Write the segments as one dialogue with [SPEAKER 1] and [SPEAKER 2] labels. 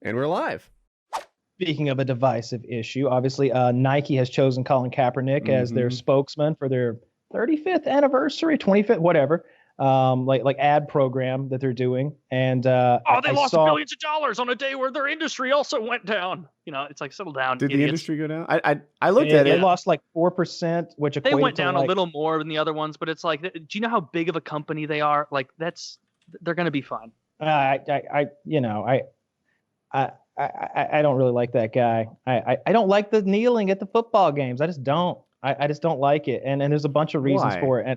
[SPEAKER 1] And we're live.
[SPEAKER 2] Speaking of a divisive issue, obviously Nike has chosen Colin Kaepernick as their spokesman for their 35th anniversary, 25th, whatever, like ad program that they're doing. And
[SPEAKER 3] they lost billions of dollars on a day where their industry also went down. You know, it's like, settle down.
[SPEAKER 4] Did
[SPEAKER 3] idiots.
[SPEAKER 4] the industry go down? I looked at it.
[SPEAKER 2] They lost like 4%, which
[SPEAKER 3] they went down
[SPEAKER 2] like,
[SPEAKER 3] a little more than the other ones, but it's like, do you know how big of a company they are? Like they're going to be fine.
[SPEAKER 2] I don't really like that guy. I don't like the kneeling at the football games. I just don't. I just don't like it. And there's a bunch of reasons for it.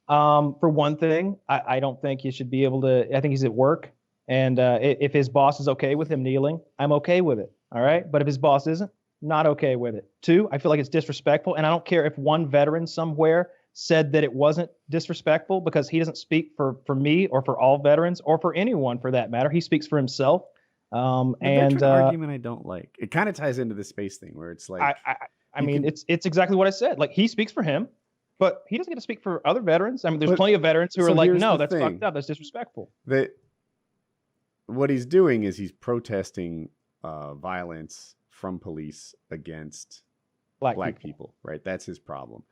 [SPEAKER 2] And for one thing, I don't think he should be able to. I think he's at work, and if his boss is okay with him kneeling, I'm okay with it. All right, but if his boss isn't, not okay with it. Two, I feel like it's disrespectful, and I don't care if one veteran somewhere said that it wasn't disrespectful, because he doesn't speak for me or for all veterans or for anyone for that matter. He speaks for himself.
[SPEAKER 4] And argument I don't like. It kind of ties into the space thing where it's like
[SPEAKER 2] I mean, it's exactly what I said. Like, he speaks for him, but he doesn't get to speak for other veterans. I mean, there's plenty of veterans who are like, no, that's fucked up. That's disrespectful.
[SPEAKER 4] What he's doing is he's protesting violence from police against black people, right? That's his problem.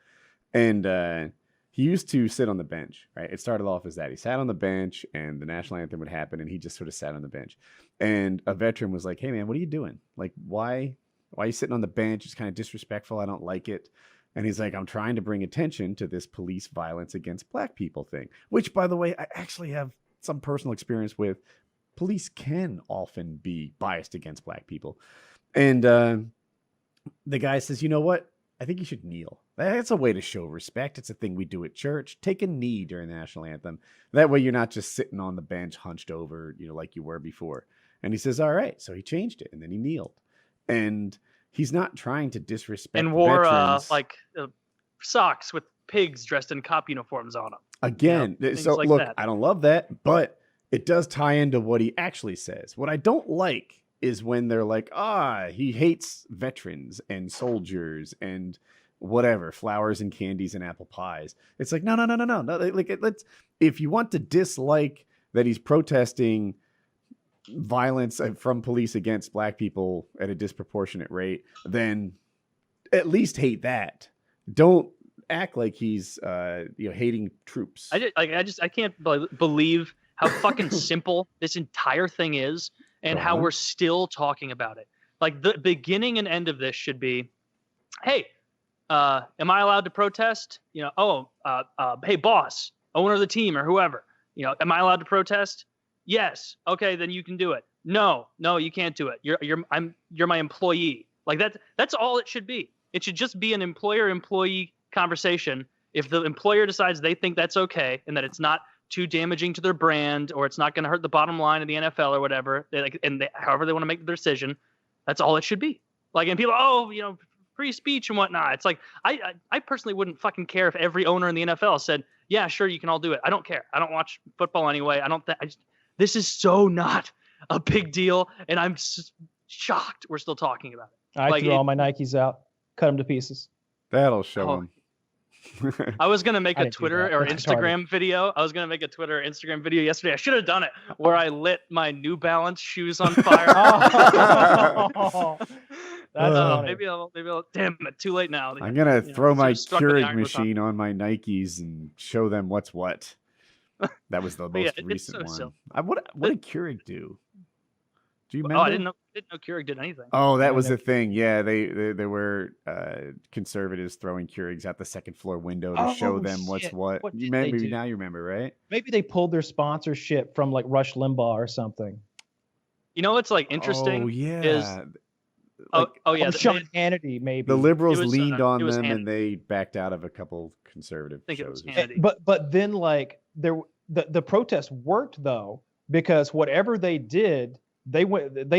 [SPEAKER 4] And he used to sit on the bench, right? It started off as that. He sat on the bench and the national anthem would happen and he just sort of sat on the bench. And a veteran was like, hey, man, what are you doing? Like, why are you sitting on the bench? It's kind of disrespectful. I don't like it. And he's like, I'm trying to bring attention to this police violence against black people thing, which, by the way, I actually have some personal experience with. Police can often be biased against black people. And the guy says, you know what? I think you should kneel. That's a way to show respect. It's a thing we do at church. Take a knee during the national anthem. That way you're not just sitting on the bench hunched over, like you were before. And he says, all right. So he changed it and then he kneeled. And he's not trying to disrespect
[SPEAKER 3] and wore
[SPEAKER 4] veterans.
[SPEAKER 3] Socks with pigs dressed in cop uniforms on them.
[SPEAKER 4] Again, so like look, that. I don't love that, but it does tie into what he actually says. What I don't like is when they're like, he hates veterans and soldiers and whatever, flowers and candies and apple pies. It's like, no. Like, if you want to dislike that he's protesting violence from police against black people at a disproportionate rate, then at least hate that. Don't act like he's hating troops.
[SPEAKER 3] I can't believe how fucking simple this entire thing is. And how we're still talking about it. Like, the beginning and end of this should be, hey, am I allowed to protest? Hey, boss, owner of the team or whoever, am I allowed to protest? Yes. Okay, then you can do it. No, you can't do it. You're my employee. Like, that's all it should be. It should just be an employer-employee conversation. If the employer decides they think that's okay and that it's not too damaging to their brand, or it's not going to hurt the bottom line of the NFL or whatever, however they want to make the decision, that's all it should be. Like, and people, free speech and whatnot. It's like, I personally wouldn't fucking care if every owner in the NFL said, yeah, sure, you can all do it. I don't care. I don't watch football anyway. This is so not a big deal, and I'm shocked we're still talking about it.
[SPEAKER 2] I threw all my Nikes out, cut them to pieces.
[SPEAKER 4] That'll show them.
[SPEAKER 3] I was going to make a Twitter or Instagram video. I was going to make a Twitter or Instagram video yesterday. I should have done it, where I lit my New Balance shoes on fire. Maybe I'll, damn it, too late now.
[SPEAKER 4] I'm going to throw my Keurig machine on my Nikes and show them what's what. That was the most recent one. What did Keurig do? Do you remember?
[SPEAKER 3] I didn't know Keurig did anything.
[SPEAKER 4] Oh, that was the thing. Yeah, they were conservatives throwing Keurigs out the second floor window to show them what's what. Maybe now you remember, right?
[SPEAKER 2] Maybe they pulled their sponsorship from like Rush Limbaugh or something.
[SPEAKER 3] You know what's like interesting?
[SPEAKER 4] Oh yeah.
[SPEAKER 3] Is
[SPEAKER 2] Sean Hannity, maybe.
[SPEAKER 4] The liberals leaned on them and they backed out of a couple conservative shows.
[SPEAKER 2] But then like the protest worked though, because whatever they did, they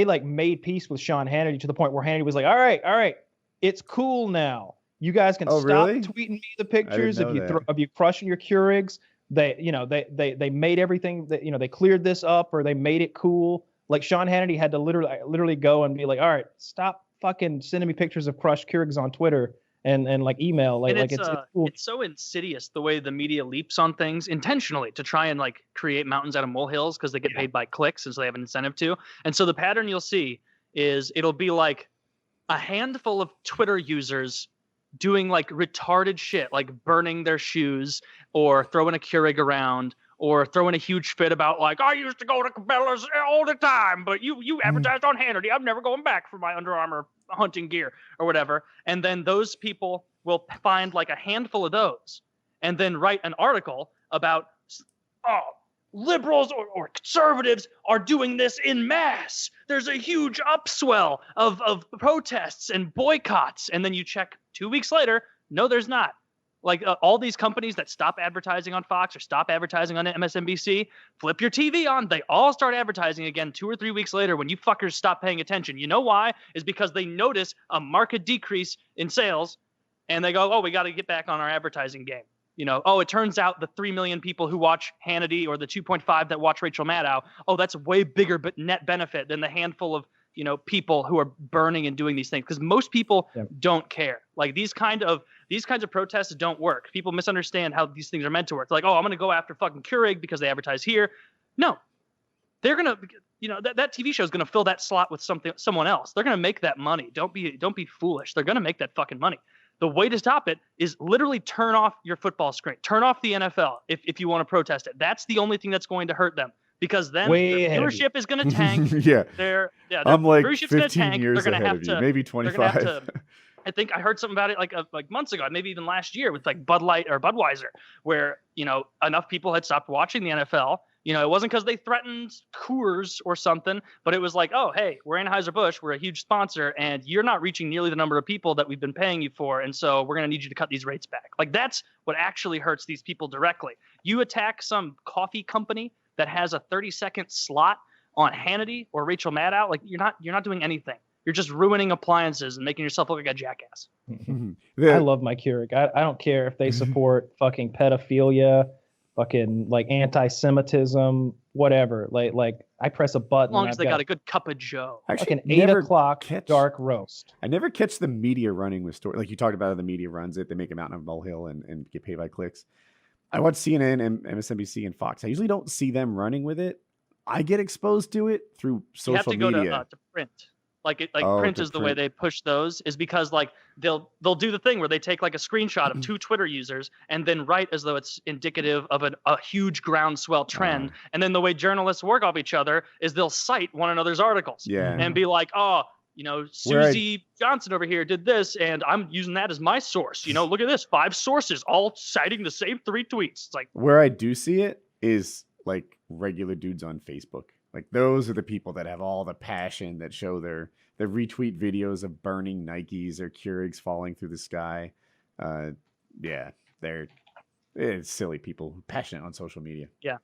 [SPEAKER 2] like made peace with Sean Hannity to the point where Hannity was like, all right, it's cool now. You guys can stop tweeting me the pictures of you crushing your Keurigs. They made everything that, they cleared this up, or they made it cool. Like, Sean Hannity had to literally go and be like, all right, stop fucking sending me pictures of crushed Keurigs on Twitter and like email.
[SPEAKER 3] And
[SPEAKER 2] it's cool.
[SPEAKER 3] It's so insidious the way the media leaps on things intentionally to try and like create mountains out of molehills because they get paid by clicks, and so they have an incentive to. And so the pattern you'll see is it'll be like a handful of Twitter users doing like retarded shit, like burning their shoes or throwing a Keurig around or throwing a huge fit about like, I used to go to Cabela's all the time, but you advertised on Hannity. I'm never going back for my Under Armour hunting gear or whatever. And then those people will find like a handful of those and then write an article about, liberals or conservatives are doing this in mass. There's a huge upswell of protests and boycotts. And then you check 2 weeks later, no, there's not. Like all these companies that stop advertising on Fox or stop advertising on MSNBC, flip your TV on, they all start advertising again 2 or 3 weeks later when you fuckers stop paying attention. You know why? Is because they notice a marked decrease in sales and they go, oh, we got to get back on our advertising game. You know, oh, it turns out the 3 million people who watch Hannity or the 2.5 that watch Rachel Maddow, oh, that's a way bigger but net benefit than the handful of, you know, people who are burning and doing these things, because most people don't care. Like these kinds of protests don't work. People misunderstand how these things are meant to work. It's like, oh, I'm going to go after fucking Keurig because they advertise here. No, they're going to, you know, that TV show is going to fill that slot with someone else. They're going to make that money. Don't be foolish. They're going to make that fucking money. The way to stop it is literally turn off your football screen. Turn off the NFL if you want to protest it. That's the only thing that's going to hurt them. Because then the viewership is going to tank.
[SPEAKER 4] I'm like 15 years ahead of you, maybe 25.
[SPEAKER 3] I think I heard something about it like months ago, maybe even last year with like Bud Light or Budweiser, where, you know, enough people had stopped watching the NFL. You know, it wasn't because they threatened Coors or something, but it was like, oh, hey, we're Anheuser-Busch, we're a huge sponsor, and you're not reaching nearly the number of people that we've been paying you for, and so we're going to need you to cut these rates back. Like that's what actually hurts these people directly. You attack some coffee company that has a 30-second slot on Hannity or Rachel Maddow, like you're not doing anything. You're just ruining appliances and making yourself look like a jackass.
[SPEAKER 2] I love my Keurig. I don't care if they support fucking pedophilia, fucking like anti-Semitism, whatever. Like I press a button.
[SPEAKER 3] As long as they got a good cup of Joe.
[SPEAKER 2] Actually, like an 8 o'clock dark roast.
[SPEAKER 4] I never catch the media running with stories. Like you talked about how the media runs it. They make a mountain of molehill and get paid by clicks. I watch CNN and MSNBC and Fox. I usually don't see them running with it. I get exposed to it through social media.
[SPEAKER 3] You have to go to print. Print is the way they push those, is because like they'll do the thing where they take like a screenshot of 2 Twitter users and then write as though it's indicative of a huge groundswell trend. And then the way journalists work off each other is they'll cite one another's articles and be like, oh, you know, Susie Johnson over here did this, and I'm using that as my source. You know, look at this, 5 sources all citing the same 3 tweets. It's like
[SPEAKER 4] where I do see it is like regular dudes on Facebook. Like those are the people that have all the passion that show their retweet videos of burning Nikes or Keurigs falling through the sky. It's silly people passionate on social media.
[SPEAKER 3] Yeah.